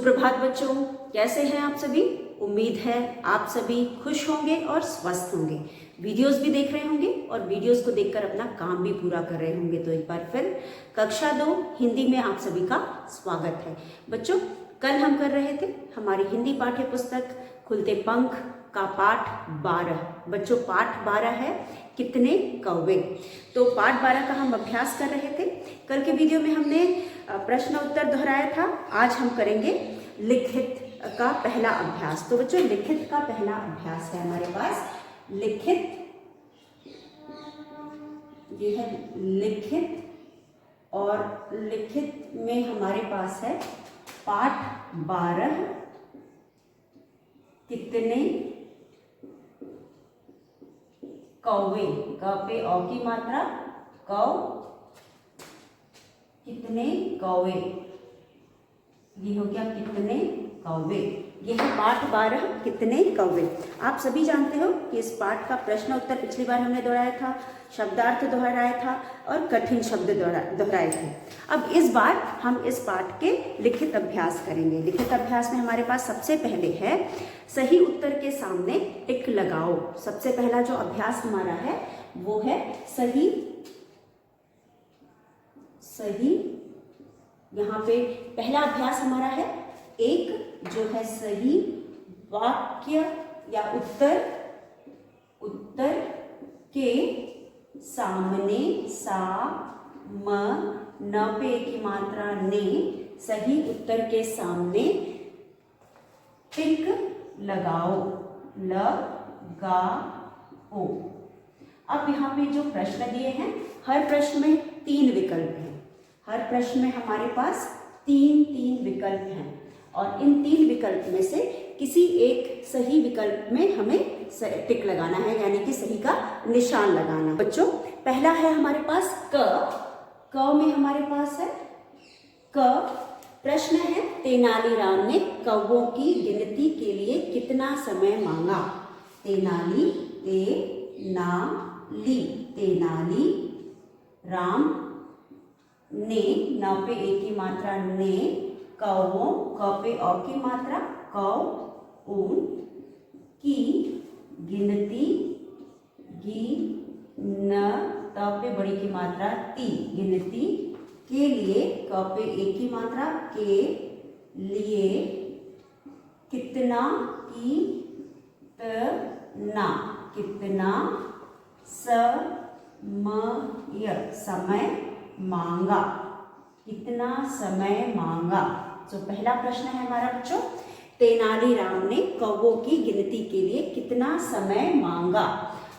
सुप्रभात बच्चों, कैसे हैं आप सभी। उम्मीद है आप सभी खुश होंगे और स्वस्थ होंगे। वीडियोस भी देख रहे होंगे और वीडियोस को देखकर अपना काम भी पूरा कर रहे होंगे। तो एक बार फिर कक्षा 2 हिंदी में आप सभी का स्वागत है। बच्चों, कल हम कर रहे थे हमारी हिंदी पाठ्य पुस्तक खुलते पंख का पाठ 12। बच्चों, पाठ 12 है कितने कौवे। तो पाठ 12 का हम अभ्यास कर रहे थे। कल के वीडियो में हमने प्रश्न उत्तर दोहराया था। आज हम करेंगे लिखित का पहला अभ्यास। तो बच्चों, लिखित का पहला अभ्यास है हमारे पास। लिखित, ये है लिखित, और लिखित में हमारे पास है पाठ 12 कितने कौवे। क पे औ की मात्रा, कौ, कितने कौवे, ये हो गया कितने कौवे। यह है पाठ 12 कितने कौवे। आप सभी जानते हो कि इस पाठ का प्रश्न उत्तर पिछली बार हमने दोहराया था, शब्दार्थ दोहराया था और कठिन शब्द दोहराए थे। अब इस बार हम इस पाठ के लिखित अभ्यास करेंगे। लिखित अभ्यास में हमारे पास सबसे पहले है सही उत्तर के सामने टिक लगाओ। सबसे पहला जो अभ्यास हमारा है वो है सही। यहाँ पे पहला अभ्यास हमारा है एक जो है सही वाक्य या उत्तर के सामने, सा म न पे की मात्रा ने, सही उत्तर के सामने टिक लगाओ, लगाओ। अब यहाँ पे जो प्रश्न दिए हैं, हर प्रश्न में 3 विकल्प हैं। हर प्रश्न में हमारे पास 3 विकल्प हैं और इन 3 विकल्प में से किसी एक सही विकल्प में हमें टिक लगाना है, यानी कि सही का निशान लगाना। बच्चों, पहला है हमारे पास क में हमारे पास है क। प्रश्न है तेनालीराम ने कौवों की गिनती के लिए कितना समय मांगा। तेनाली राम ने, न पे ए की मात्रा ने, कौवों, क पे औ की मात्रा कौ, की गिनती, न त पे बड़ी की मात्रा ती, गिनती के लिए, क पे ए की मात्रा के लिए, कितना की तना, कितना समय मांगा, कितना समय मांगा। तो पहला प्रश्न है हमारा बच्चों, तेनालीराम ने कौवों की गिनती के लिए कितना समय मांगा।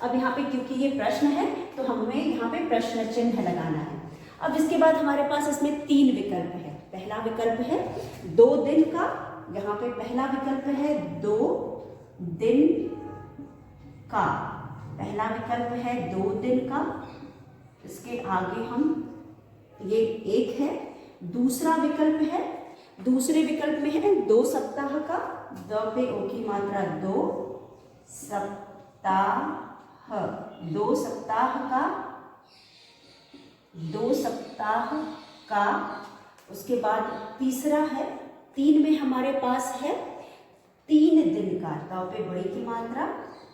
अब यहाँ पे क्योंकि ये प्रश्न है तो हमें यहाँ पे प्रश्न चिन्ह लगाना है। अब इसके बाद हमारे पास इसमें 3 विकल्प है। पहला विकल्प है 2 दिन का। यहाँ पे पहला विकल्प है 2 दिन का। पहला विकल्प है 2 दिन का। इसके आगे हम ये 1 है। दूसरा विकल्प है, दूसरे विकल्प में है 2 सप्ताह का। द पे ओ की मात्रा 2 सप्ताह, 2 सप्ताह का, 2 सप्ताह का। उसके बाद तीसरा है 3 में हमारे पास है 3 दिन का। द पे बड़ी की मात्रा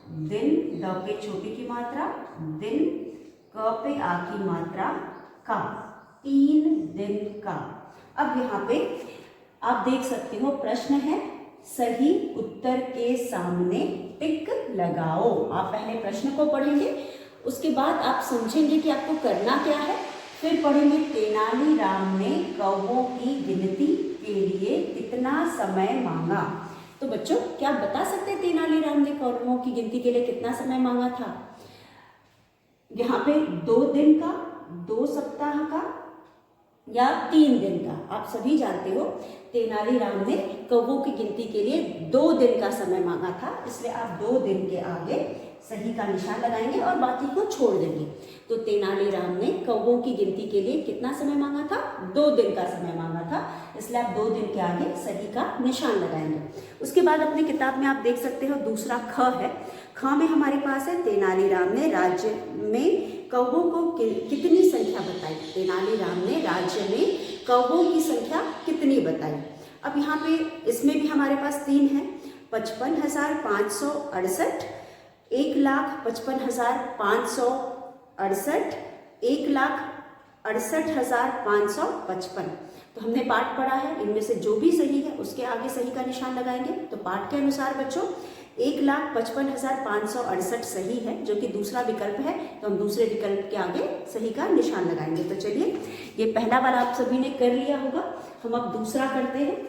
दिन, द पे छोटी की मात्रा दिन, क पे आ की मात्रा का, 3 दिन का। अब यहाँ पे आप देख सकते हो प्रश्न है सही उत्तर के सामने टिक लगाओ। आप पहले प्रश्न को पढ़ेंगे, उसके बाद आप समझेंगे कि आपको करना क्या है। फिर पढ़ेंगे तेनालीराम ने कौवों की गिनती के लिए कितना समय मांगा। तो बच्चों, क्या आप बता सकते हैं तेनालीराम ने कौवों की गिनती के लिए कितना समय मांगा था। यहाँ पे 2 दिन का, 2 सप्ताह का या 3 दिन का। आप सभी जानते हो तेनालीराम ने कौवों की गिनती के लिए 2 दिन का समय मांगा था, इसलिए आप 2 दिन के आगे सही का निशान लगाएंगे और बाकी को छोड़ देंगे। तो तेनालीराम ने कौवों की गिनती के लिए कितना समय मांगा था, 2 दिन का समय मांगा था, इसलिए आप 2 दिन के आगे सही का निशान लगाएंगे। उसके बाद अपनी किताब में आप देख सकते हो दूसरा ख है। ख में हमारे पास है तेनालीराम ने राज्य में कौवों को कितनी संख्या बताई। तेनालीराम ने राज्य में कौवों की संख्या कितनी बताई। अब यहाँ पे इसमें भी हमारे पास 3 है, 55,568, 1,55,568, 1,68,555। तो हमने पाठ पढ़ा है, इनमें से जो भी सही है उसके आगे सही का निशान लगाएंगे। तो पाठ के अनुसार बच्चों 1,55,568 सही है, जो कि दूसरा विकल्प है, तो हम दूसरे विकल्प के आगे सही का निशान लगाएंगे। तो चलिए, ये पहला वाला आप सभी ने कर लिया होगा, हम अब दूसरा करते हैं।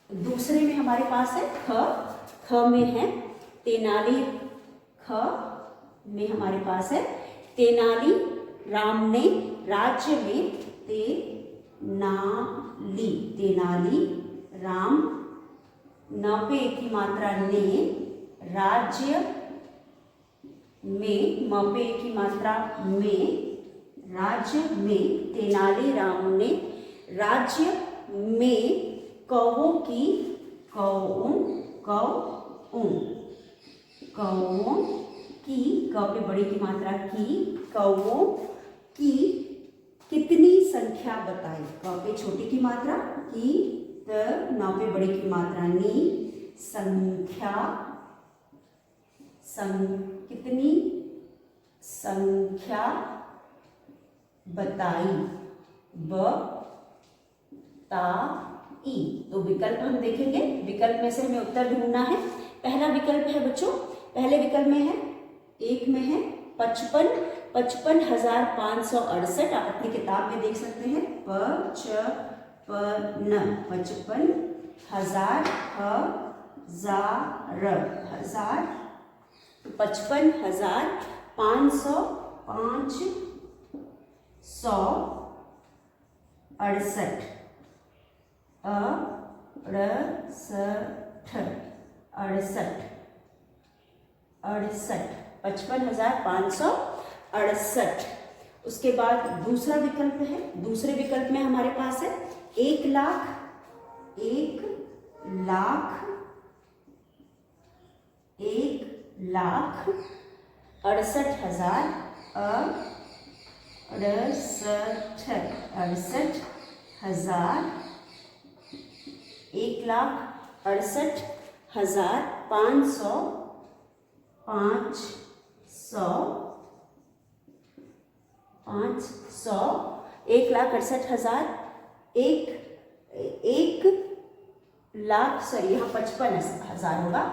दूसरे में हमारे पास है ख में है तेनाली, ख में हमारे पास है तेनाली राम ने राज्य में, तेनाली राम, न पे की मात्रा ने, राज्य में, म पे की मात्रा में, राज्य में, तेनाली राम ने राज्य में कौओं की, कौओं की, कौ पे बड़ी की मात्रा की, कौओं की कितनी संख्या बताई। कौ पे छोटी की मात्रा की, नौ पे बड़ी की मात्रा नी, संख्या, कितनी संख्या बताई, बताई। तो विकल्प हम देखेंगे, विकल्प में से हमें उत्तर ढूंढना है। पहला विकल्प है बच्चों, पहले विकल्प में है, एक में है 55,568, आप अपनी किताब में देख सकते हैं, 55,568, 55,568। उसके बाद दूसरा विकल्प है, दूसरे विकल्प में हमारे पास है 1,68,000, 1,68,000 यहाँ 55,000 होगा,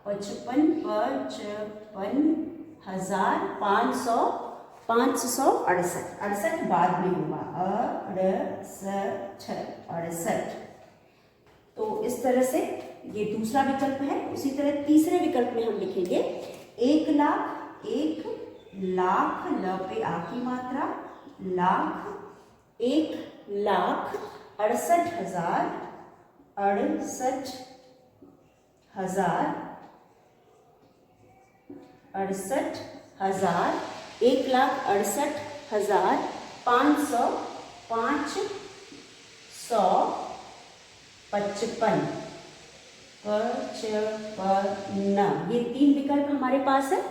55,568 बाद में होगा, 68। तो इस तरह से ये दूसरा विकल्प है। उसी तरह तीसरे विकल्प में हम लिखेंगे 1,00,000, ल पे आ की मात्रा, लाख, 1,68,000, 68,000, 1,68,555। ये 3 विकल्प हमारे पास है,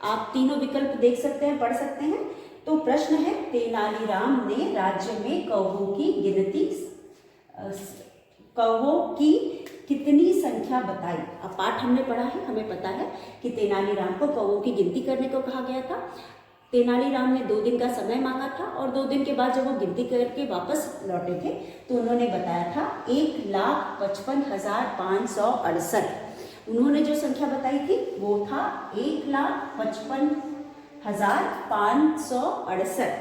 आप तीनों विकल्प देख सकते हैं, पढ़ सकते हैं। तो प्रश्न है, तेनालीराम ने राज्य में कौओं की गिनती, कौओं की कितनी संख्या बताई। अब पाठ हमने पढ़ा है, हमें पता है कि तेनालीराम को कौओं की गिनती करने को कहा गया था। तेनालीराम ने 2 दिन का समय मांगा था और 2 दिन के बाद जब वो गिनती करके वापस लौटे थे तो उन्होंने बताया था 1,55,568। उन्होंने जो संख्या बताई थी वो था 1,55,568,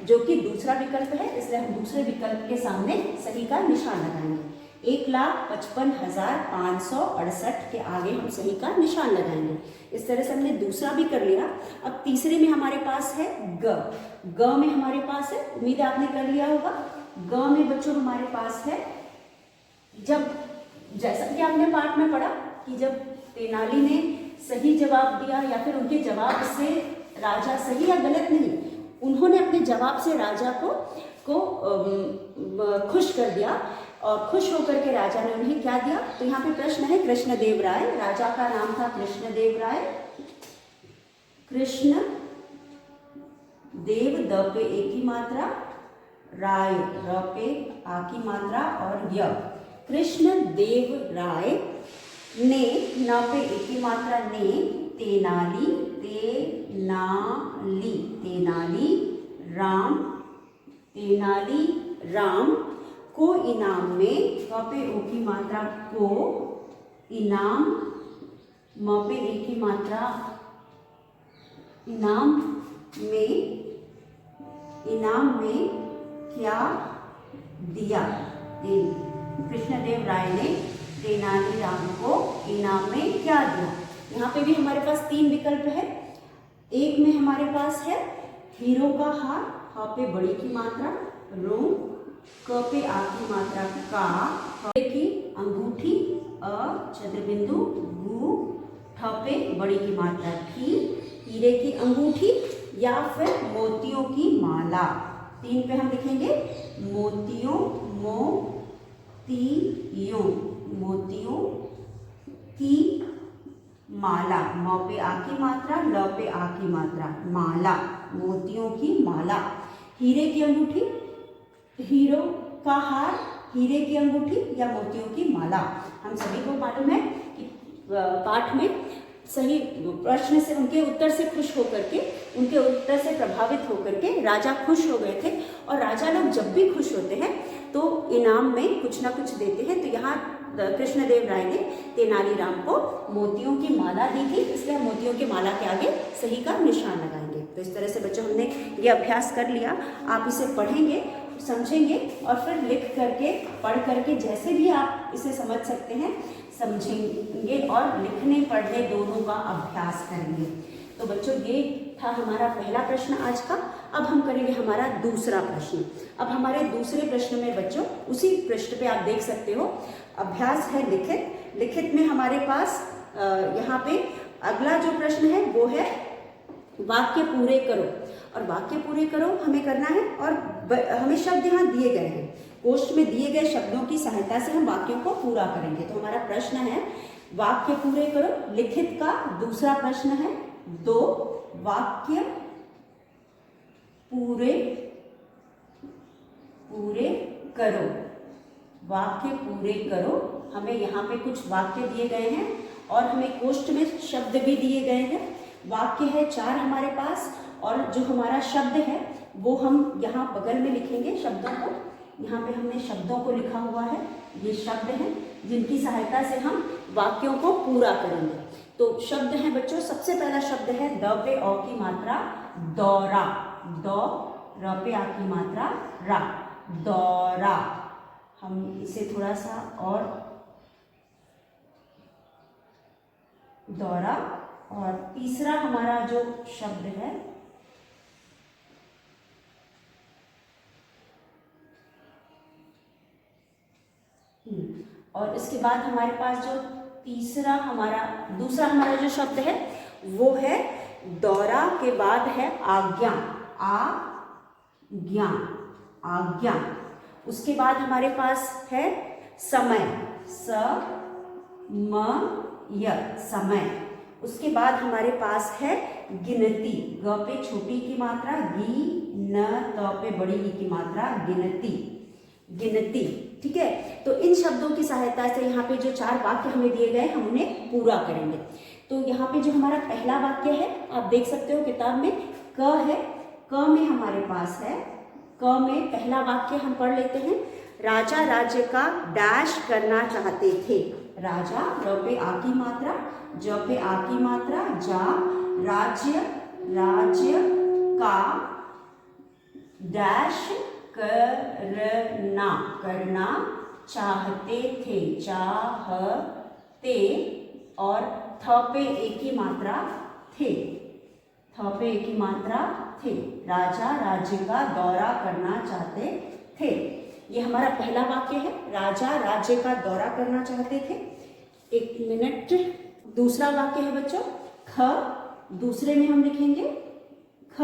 जो कि दूसरा विकल्प है, इसलिए हम दूसरे विकल्प के सामने सही का निशान लगाएंगे। 1,55,568 के आगे हम सही का निशान लगाएंगे। इस तरह से हमने दूसरा भी कर लिया। अब तीसरे में हमारे पास है ग में हमारे पास है, उम्मीद है आपने कर लिया होगा। ग में बच्चों हमारे पास है, जब जैसा कि आपने पाठ में पढ़ा कि जब तेनाली ने सही जवाब दिया या फिर उनके जवाब से राजा सही या गलत नहीं, उन्होंने अपने जवाब से राजा को खुश कर दिया और खुश होकर के राजा ने उन्हें क्या दिया। तो यहाँ पे प्रश्न है कृष्णदेव राय, राजा का नाम था कृष्णदेव राय। कृष्ण देव, द पे एक ही मात्रा, राय, र पे आ की मात्रा और य। कृष्ण देव राय ने, न पे ए की मात्रा ने, तेनाली, तेनाली, तेनाली राम, तेनाली राम को इनाम में, क पे ओ की मात्रा को, इनाम, म पे ए की मात्रा, इनाम में क्या दिया। कृष्णदेव राय ने तेनालीराम को इनाम में क्या दिया। यहाँ पे भी हमारे पास 3 विकल्प है। एक में हमारे पास है हीरो का हार, ह पे बड़ी की मात्रा, रो, क पे आ की मात्रा का, ख की अंगूठी, अ चंद्रबिंदु, गु, ठ पे बड़ी की मात्रा की, हीरे की अंगूठी या फिर मोतियों की माला। 3 पे हम लिखेंगे मोतियों, मोतियों की माला, म पे आ की मात्रा, ल पे आ की मात्रा, माला, मोतियों की माला। हीरे की अंगूठी, हीरो का हार, हीरे की अंगूठी या मोतियों की माला। हम सभी को मालूम है कि पाठ में सही प्रश्न से, उनके उत्तर से खुश होकर के, उनके उत्तर से प्रभावित होकर के राजा खुश हो गए थे। और राजा लोग जब भी खुश होते हैं तो इनाम में कुछ ना कुछ देते हैं। तो यहाँ कृष्णदेव राय ने तेनालीराम को मोतियों की माला दी थी, इसलिए मोतियों की माला के आगे सही का निशान लगाएंगे। तो इस तरह से बच्चों हमने ये अभ्यास कर लिया। आप इसे पढ़ेंगे, समझेंगे और फिर लिख करके, पढ़ करके जैसे भी आप इसे समझ सकते हैं समझेंगे और लिखने पढ़ने दोनों का अभ्यास करेंगे। तो बच्चों ये था हमारा पहला प्रश्न आज का। अब हम करेंगे हमारा दूसरा प्रश्न। अब हमारे दूसरे प्रश्न में बच्चों उसी पृष्ठ पे आप देख सकते हो, अभ्यास है लिखित। लिखित में हमारे पास यहाँ पे अगला जो प्रश्न है वो है वाक्य पूरे करो। और वाक्य पूरे करो हमें करना है और हमें शब्द यहाँ दिए गए हैं। कोष्ठ में दिए गए शब्दों की सहायता से हम वाक्यों को पूरा करेंगे। तो हमारा प्रश्न है वाक्य पूरे करो। लिखित का दूसरा प्रश्न है 2 वाक्य पूरे करो। वाक्य पूरे करो। हमें यहाँ पे कुछ वाक्य दिए गए हैं और हमें कोष्ठ में शब्द भी दिए गए हैं। वाक्य है 4 हमारे पास और जो हमारा शब्द है वो हम यहाँ बगल में लिखेंगे शब्दों को। यहाँ पे हमने शब्दों को लिखा हुआ है। ये शब्द हैं जिनकी सहायता से हम वाक्यों को पूरा करेंगे। तो शब्द हैं बच्चों, सबसे पहला शब्द है द पे औ की मात्रा दौरा, दौ, र पे आ की मात्रा रा, दौरा। हम इसे थोड़ा सा और दौरा। और तीसरा हमारा जो शब्द है और इसके बाद हमारे पास जो दूसरा हमारा जो शब्द है वो है दौरा के बाद है आज्ञा, आज्ञा। उसके बाद हमारे पास है समय, समय। उसके बाद हमारे पास है गिनती, ग पे छोटी की मात्रा, गी, न, त पे बड़ी ई की मात्रा, गिनती। ठीक है। तो इन शब्दों की सहायता से यहाँ पे जो 4 वाक्य हमें दिए गए हम उन्हें पूरा करेंगे। तो यहाँ पे जो हमारा पहला वाक्य है आप देख सकते हो किताब में, क है। क में हमारे पास है, क में पहला वाक्य हम पढ़ लेते हैं। राजा राज्य का डैश करना चाहते थे। राजा, र पे आ की मात्रा, ज पे आ की मात्रा, जा, राज्य का डैश करना चाहते थे, और थ पे एक ही मात्रा थे, राजा राज्य का दौरा करना चाहते थे। ये हमारा पहला वाक्य है, राजा राज्य का दौरा करना चाहते थे। 1 मिनट। दूसरा वाक्य है बच्चों ख। दूसरे में हम लिखेंगे ख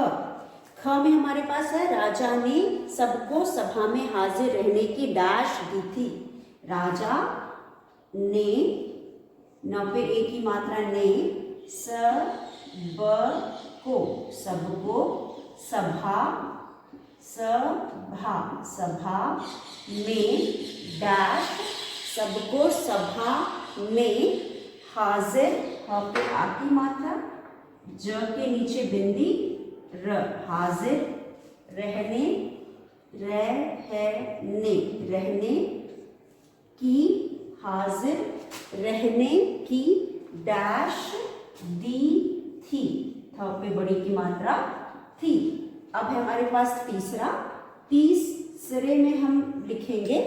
में हमारे पास है राजा ने सबको सभा में हाजिर रहने की डैश दी थी। राजा ने, न पे एक की मात्रा ने, सबको सभा सभा, सभा में डैश, सबको सभा में हाजिर, ह पे आ की मात्रा, ज के नीचे बिंदी, र, हाजिर, रहने, रहने, रहने की, हाजिर रहने की डैश दी थी, थ पे बड़ी की मात्रा थी। अब है हमारे पास तीसरा, तीसरे में हम लिखेंगे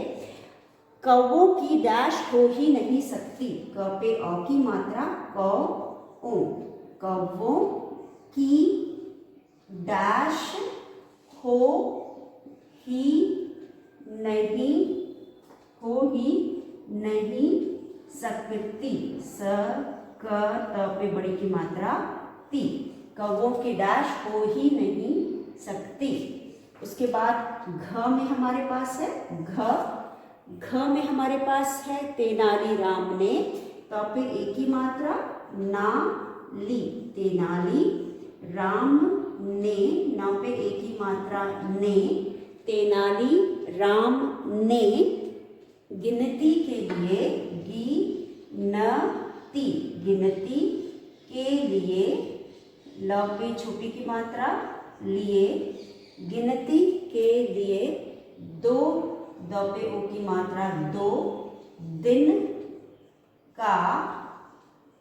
कौवों की डैश हो ही नहीं सकती, क पे औ की मात्रा, कौ ओ, कौवों की डैश हो ही नहीं, हो ही नहीं सकती, स क त पे बड़ी की मात्रा ती, कौवों की डैश हो ही नहीं सकती। उसके बाद घ में हमारे पास है घ में हमारे पास है तेनालीराम ने, त पे एक ही मात्रा, ना ली, तेनाली राम ने, न पे एक ही मात्रा, ने, तेनाली राम ने गिनती के लिए, गिनती, गिनती के लिए, ल पे छोटी की मात्रा, लिए, गिनती के लिए दो, द पे ओ की मात्रा, दो दिन का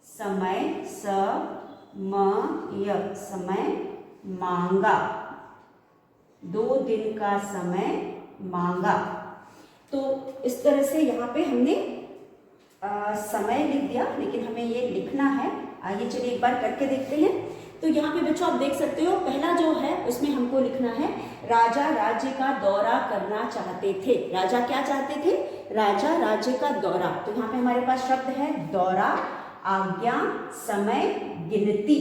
समय, समय, समय मांगा, 2 दिन का समय मांगा। तो इस तरह से यहाँ पे हमने समय लिख दिया, लेकिन हमें ये लिखना है। आइए चलिए एक बार करके देखते हैं। तो यहाँ पे बच्चों आप देख सकते हो, पहला जो है उसमें हमको लिखना है राजा राज्य का दौरा करना चाहते थे। राजा क्या चाहते थे? राजा राज्य का दौरा। तो यहाँ पे हमारे पास शब्द है दौरा, आज्ञा, समय, गिनती।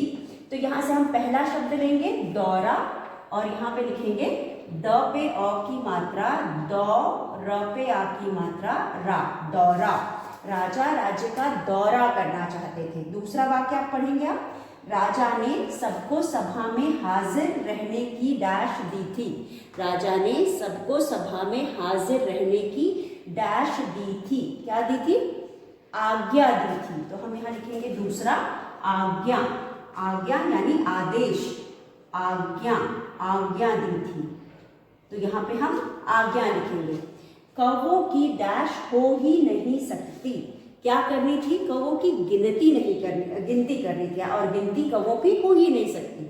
तो यहाँ से हम पहला शब्द लेंगे दौरा और यहाँ पे लिखेंगे द पे अ की मात्रा, दौ, र पे आ की मात्रा, रा, दौरा। राजा राज्य का दौरा करना चाहते थे। दूसरा वाक्य आप पढ़ेंगे आप, राजा ने सबको सभा में हाजिर रहने की डैश दी थी। राजा ने सबको सभा में हाजिर रहने की डैश दी थी। क्या दी थी? आज्ञा दी थी। तो हम यहाँ लिखेंगे दूसरा आज्ञा। आज्ञा यानी आदेश, आज्ञा, आज्ञा दी थी। तो यहाँ पे हम आज्ञा लिखेंगे। कौवों की डैश हो ही नहीं सकती। क्या करनी थी? कौवों की गिनती नहीं करनी, गिनती करनी थी, और गिनती कौवों की हो ही नहीं सकती,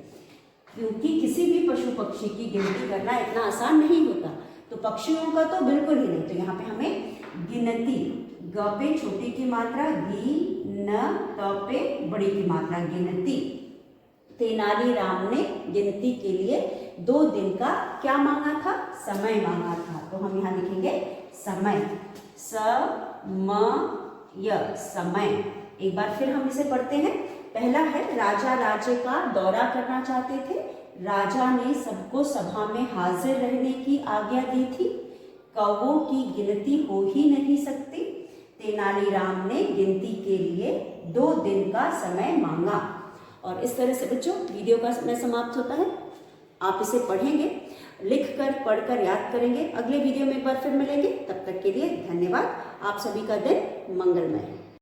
क्योंकि किसी भी पशु पक्षी की गिनती करना इतना आसान नहीं होता। तो पक्षियों का तो बिल्कुल ही नहीं। तो यहाँ पे हमें गिनती, ग पे छोटी की मात्रा, गी, न, त पे बड़ी की मात्रा, गिनती। तेनालीराम ने गिनती के लिए 2 दिन का क्या मांगा था? समय मांगा था। तो हम यहाँ लिखेंगे समय, य, समय। एक बार फिर हम इसे पढ़ते हैं। पहला है राजा राज्य का दौरा करना चाहते थे। राजा ने सबको सभा में हाजिर रहने की आज्ञा दी थी। कौवों की गिनती हो ही नहीं सकती। तेनालीराम ने गिनती के लिए 2 दिन का समय मांगा। और इस तरह से बच्चों वीडियो का समय समाप्त होता है। आप इसे पढ़ेंगे, लिखकर, पढ़कर याद करेंगे। अगले वीडियो में एक बार फिर मिलेंगे। तब तक के लिए धन्यवाद। आप सभी का दिन मंगलमय।